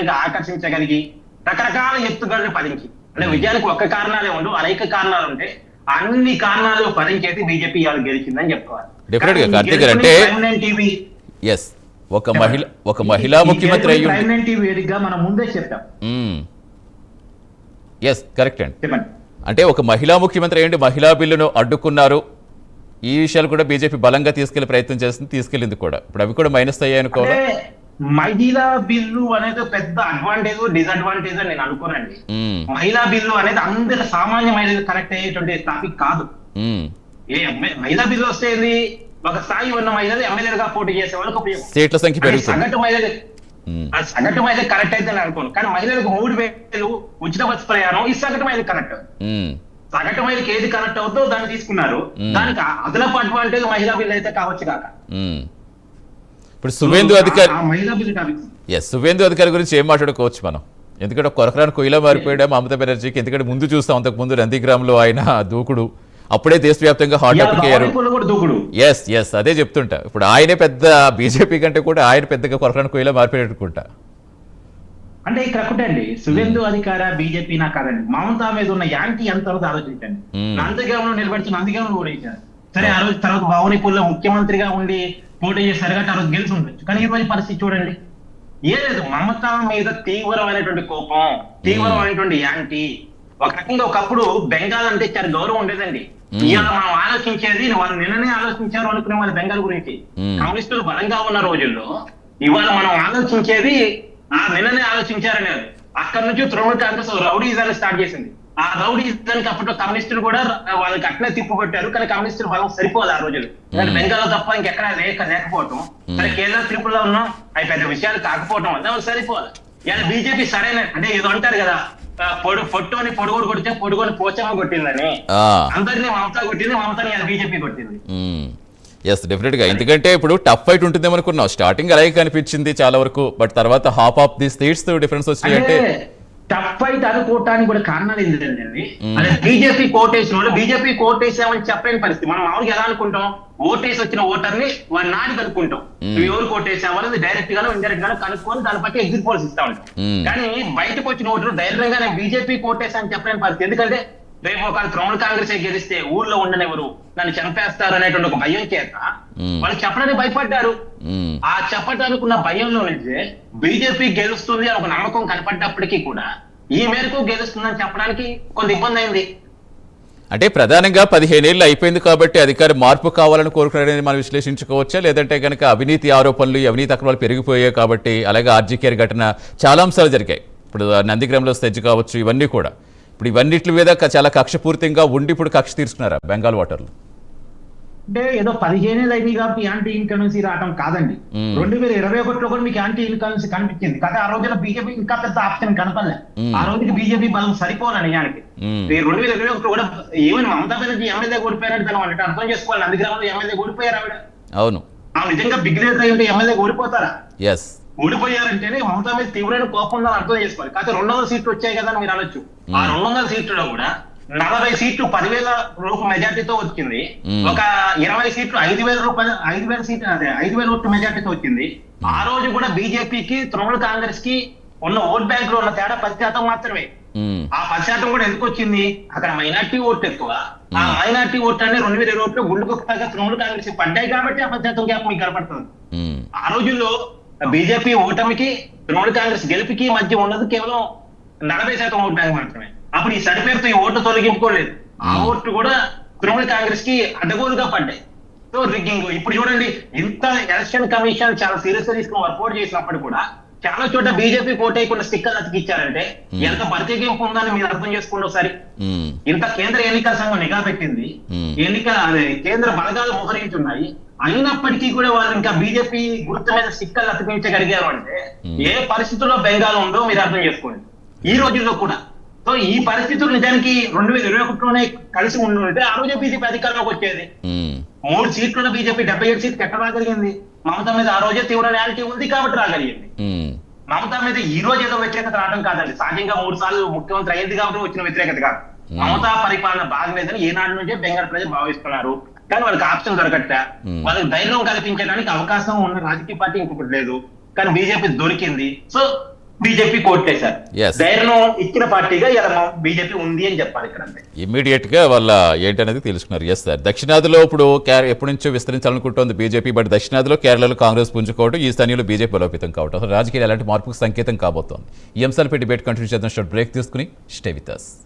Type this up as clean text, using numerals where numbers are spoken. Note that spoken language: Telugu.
విజయానికి ఆకర్షించగలిగి రకరకాల ఎత్తుగడలు పదించి, అంటే విజయానికి ఒక్క కారణాలే ఉండు, అనేక కారణాలు ఉంటాయి. అన్ని కారణాలు పదించేది బీజేపీ ఇవాళ గెలిచిందని చెప్పుకోవాలి. డెఫినెట్ గా కార్తీక్ గారు, అంటే ఎస్ ఒక మహిళా ముఖ్యమంత్రి అయ్యి వేదికగా మనం ముందే చెప్పాం. ఎస్ కరెక్ట్ అండి. చెప్పండి. అంటే ఒక మహిళా ముఖ్యమంత్రి అయ్యండి మహిళా బిల్లును అడ్డుకున్నారు. ఈ విషయాలు కూడా బీజేపీ బలంగా తీసుకెళ్లే ప్రయత్నం చేస్తుంది, తీసుకెళ్ళింది కూడా. ఇప్పుడు అవి కూడా మైనస్ అయ్యాయనుకోవాలి. మహిళా బిల్లు అనేది పెద్ద అడ్వాంటేజ్ డిసడ్వాంటేజ్ అని నేను అనుకోనండి. మహిళా బిల్లు అనేది అందరి సామాన్య మహిళలు కనెక్ట్ అయ్యేటువంటి టాపిక్ కాదు. మహిళా బిల్లు వస్తే ఒక స్థాయి ఉన్న మహిళలు ఎమ్మెల్యేలుగా పోటీ చేసే వాళ్ళకి ఉపయోగం, సీట్ల సంఖ్య పెరుగుతుంది. సగటు మహిళ కరెక్ట్ అయితే అనుకోను, కానీ మహిళలకు 3000 ఉచిత బస్సు ప్రయాణం ఈ సగటు మహిళ కరెక్ట్. సగటు మహిళకి ఏది కరెక్ట్ అవుతుందో దాన్ని తీసుకున్నారు. దానికి అదనపు అడ్వాంటేజ్ మహిళా బిల్లు అయితే కావచ్చు కాక. ఇప్పుడు సువేందు అధికారి, మహిళా బిల్లు టాపిక్ సువేందు అధికారి గురించి ఏం మాట్లాడుకోవచ్చు మనం? ఎందుకంటే కొరకరాని కొయ్యలా మారిపోయాడు మమతా బెనర్జీకి. ఎందుకంటే ముందు చూస్తాం, అంతకు ముందు నందిగ్రామ్లో ఆయన దూకుడు అప్పుడే దేశవ్యాప్తంగా హాట్ టాపిక్ అయ్యారు. ఎస్ అదే చెప్తుంటా. ఇప్పుడు ఆయనే పెద్ద బీజేపీ కంటే కూడా ఆయన పెద్దగా కొరకరాని కొయ్యలా మారిపోయాడుకుంటా. అంటే ఇక్కడ ఒకటండి, సువేందు అధికార బీజేపీ నా కాదండి, మమతా మీద ఉన్న యాంటీ ఎంత ఆలోచించండి. నందిగ్రామ్లో నిలబెడుతున్న నందిగ్రామ్లో ఓడించారు సరే, ఆ రోజు తర్వాత భవానీపూర్లో ముఖ్యమంత్రిగా ఉండి పోటీ చేశారు కాబట్టి ఆ రోజు గెలిచి ఉండొచ్చు. కానీ ఈ రోజు పరిస్థితి చూడండి, ఏ లేదు. మమతా మీద తీవ్రమైనటువంటి కోపం, తీవ్రమైనటువంటి యాంటీ. ఒక రకంగా ఒకప్పుడు బెంగాల్ అంటే చాలా గౌరవం ఉండేదండి. ఇవాళ మనం ఆలోచించేది, వాళ్ళు నిన్ననే ఆలోచించారు అనుకునే వాళ్ళ బెంగాల్ గురించి. కమ్యూనిస్టులు బలంగా ఉన్న రోజుల్లో ఇవాళ మనం ఆలోచించేది నిన్ననే ఆలోచించారనేది. అక్కడి నుంచి తృణమూల్ కాంగ్రెస్ రౌడీజాన్ని స్టార్ట్ చేసింది. ఆ రౌడీజానికి అప్పట్లో కమ్యూనిస్టులు కూడా వాళ్ళకి అట్లే తిప్పుకొట్టారు. కానీ కమ్యూనిస్టులు బలం సరిపోదు ఆ రోజులు. కానీ బెంగాల్లో తప్ప ఇంకెక్కడ లేకపోవటం, సరే కేరళ త్రిపురలో ఉన్నాం, అవి పెద్ద విషయాలు కాకపోవటం వల్ల వాళ్ళు సరిపోదు. ఇలా బీజేపీ సరైన, అంటే ఏదో అంటారు కదా, పొట్టుని పొడుగుడు కొడితే పొడుగుని పోచమ్మ కొట్టిందని. అందరినీ మమతా కొట్టింది, మమతాని బీజేపీ కొట్టింది. ఎస్ డెఫినెట్ గా. ఎందుకంటే ఇప్పుడు టఫ్ ఫైట్ ఉంటుందేమో అనుకున్నాం, స్టార్టింగ్ అలాగే కనిపించింది చాలా వరకు. బట్ తర్వాత half of the states difference వచ్చినాయి. అంటే టఫ్ ఫైట్ అనుకోవటానికి కూడా కారణాలు ఏంటండి, అదే బీజేపీ కోటేసిన వాళ్ళు బీజేపీ కోటేసామని చెప్పలేని పరిస్థితి. మనం మామూలుగా ఎలా అనుకుంటాం, ఓటేసి వచ్చిన ఓటర్ని వాడి నాటి కనుక్కుంటాం. నువ్వు ఎవరు కోటేసావు అనేది డైరెక్ట్ గాను ఇండైరెక్ట్ గాను కనుక్కొని దాన్ని బట్టి ఎగ్జిట్ పోల్స్ ఇస్తా ఉంటాం. కానీ బయటకు వచ్చిన ఓటరు ధైర్యంగా నేను బీజేపీ కోటేసా అని చెప్పలేని పరిస్థితి. ఎందుకంటే రేపు ఒక తృణమూల్ కాంగ్రెస్ గెలిస్తే ఊర్లో ఉండనివ్వరు, నన్ను చంపేస్తారు అనేటువంటి ఒక భయం చేత వాళ్ళు చెప్పడానికి భయపడ్డారు. ఆ చెప్పడానికి ఉన్న భయంలో నుంచే బీజేపీ గెలుస్తుంది అని ఒక నమ్మకం కనపడ్డప్పటికీ కూడా ఈ మేరకు గెలుస్తుందని చెప్పడానికి కొంత ఇబ్బంది అయింది. అంటే ప్రధానంగా 15 ఏళ్ళు అయిపోయింది కాబట్టి అధికారి మార్పు కావాలని కోరుకున్నారని మనం విశ్లేషించుకోవచ్చా? లేదంటే కనుక అవినీతి ఆరోపణలు, అవినీతి అక్రమాలు పెరిగిపోయాయి కాబట్టి, అలాగే ఆర్జీకేర్ ఘటన చాలా అంశాలు జరిగాయి. ఇప్పుడు నందిగ్రామ్లో సెజ్ కావచ్చు, ఇవన్నీ కూడా ఇప్పుడు ఇవన్నిటి మీద చాలా కక్షపూరితంగా ఉండి ఇప్పుడు కక్ష తీర్చుకున్నారా బెంగాల్ ఓటర్లు? అంటే ఏదో 15 ఏళ్ళు అయింది కాబట్టి యాంటీ ఇన్కమెన్సీ రావడం కాదండి. 2021లో కూడా మీకు యాంటీ ఇన్కమెన్సీ కనిపించింది కదా. ఆ రోజున బీజేపీ ఇంకా పెద్ద ఆప్షన్ కనపడలే. ఆ రోజుకి బీజేపీ బలం సరిపోవాలని నిజానికి. 2021 కూడా ఈవెన్ మమతా బెనర్జీ ఎమ్మెల్యే ఓడిపోయారంటే తను అంటే అర్థం చేసుకోవాలి. నందిగ్రామంలో ఎమ్మెల్యే ఓడిపోయారు ఆవిడ. అవును, నిజంగా బిగ్ లీడర్ అయి ఉంటే ఎమ్మెల్యే ఓడిపోతారా? ఎస్, ఓడిపోయారంటేనే మమతా మీద తీవ్రమైన కోపం ఉందని అర్థం చేసుకోవాలి. కాకపోతే 200 సీట్లు వచ్చాయి కదా మీరు అనొచ్చు. ఆ 200 సీట్లలో కూడా 40 సీట్లు 10,000 రూపాయల మెజార్టీతో వచ్చింది. ఒక 20 సీట్లు 5,000 సీట్లు, అదే 5,000 ఓట్ల మెజార్టీతో వచ్చింది. ఆ రోజు కూడా బీజేపీకి తృణమూల్ కాంగ్రెస్ కి ఉన్న ఓట్ బ్యాంక్ లో ఉన్న తేడా 10% మాత్రమే. ఆ 10% కూడా ఎందుకు వచ్చింది, అక్కడ మైనార్టీ ఓట్లు ఎక్కువ. ఆ మైనార్టీ ఓట్లు అనే 2020 గుండెకొక్కగా తృణమూల్ కాంగ్రెస్ పడ్డాయి కాబట్టి ఆ 10% గ్యాప్ మీకు కనపడుతుంది. ఆ రోజుల్లో బీజేపీ ఓటమికి తృణమూల్ కాంగ్రెస్ గెలుపుకి మధ్య ఉన్నది కేవలం 40% ఓట్ బ్యాంక్ మాత్రమే. అప్పుడు ఈ సరిపేరుతో ఈ ఓట్లు తొలగింపుకోలేదు. ఆ ఓట్లు కూడా తృణమూల్ కాంగ్రెస్ కి అడ్డగోలుగా పడ్డాయి. So rigging. ఇప్పుడు చూడండి, ఇంత ఎలక్షన్ కమిషన్ చాలా సీరియస్ గా తీసుకుని వర్కౌట్ చేసినప్పుడు కూడా చాలా చోట బీజేపీ కోటేయకుండా స్టిక్కర్లు అతికిచ్చారంటే ఎంత బరితెగింపు ఉందని మీరు అర్థం చేసుకోండి ఒకసారి. ఇంత కేంద్ర ఎన్నికల సంఘం నిఘా పెట్టింది, కేంద్ర బలగాలు మోహరించున్నాయి, అయినప్పటికీ కూడా వాళ్ళు ఇంకా బీజేపీ గుర్తు మీద స్టిక్కర్లు అతికించగలిగారు అంటే ఏ పరిస్థితుల్లో బెంగాల్ ఉందో మీరు అర్థం చేసుకోండి ఈ రోజుల్లో కూడా. సో ఈ పరిస్థితులు నిజానికి 2021లోనే కలిసి ఉండుంటే ఆ రోజే బీజేపీ అధికారంలోకి వచ్చేది. 3 సీట్లున్న బీజేపీ 77 సీట్లు ఎక్కడ రాగలిగింది? మమతా మీద ఆ రోజే తీవ్ర రియాలిటీ ఉంది కాబట్టి రాగలిగింది. మమతా మీద ఈ రోజు ఏదో వ్యతిరేకత రావడం కాదండి. సహజంగా 3 సార్లు ముఖ్యమంత్రి అయింది కాబట్టి వచ్చిన వ్యతిరేకత కాదు. మమతా పరిపాలన బాగలేదని ఏనాడు నుంచే బెంగాల్ ప్రజలు భావిస్తున్నారు. కానీ వాళ్ళకి ఆప్షన్ దొరకట్ట, వాళ్ళకి ధైర్యం కల్పించడానికి అవకాశం ఉన్న రాజకీయ పార్టీ ఇంకొకటి లేదు. కానీ బీజేపీ దొరికింది. సో బీజేపీ కోర్టేశారు. Yes. ధైర్యం ఇచ్చిన పార్టీగా ఇలా బీజేపీ ఉంది అని చెప్పాలి ఇక్కడ అంతే. ఇమ్మీడియట్ గా వాళ్ళ ఏంటనేది తెలుసుకున్నారు. ఎస్ సార్, దక్షిణాదిలో ఇప్పుడు ఎప్పటి నుంచో విస్తరించాలనుకుంటోంది బీజేపీ, బట్ దక్షిణాదిలో కేరళలో కాంగ్రెస్ పుంజుకోవడం, ఈ స్థానంలో బీజేపీ బలోపేతం కావడం అసలు రాజకీయాలు ఎలాంటి మార్పుకు సంకేతం కాబోతోంది. ఈ అంశాలపై డిబేట్ కంటిన్యూ చేద్దాం. షార్ట్ బ్రేక్ తీసుకుని స్టే విత్ us.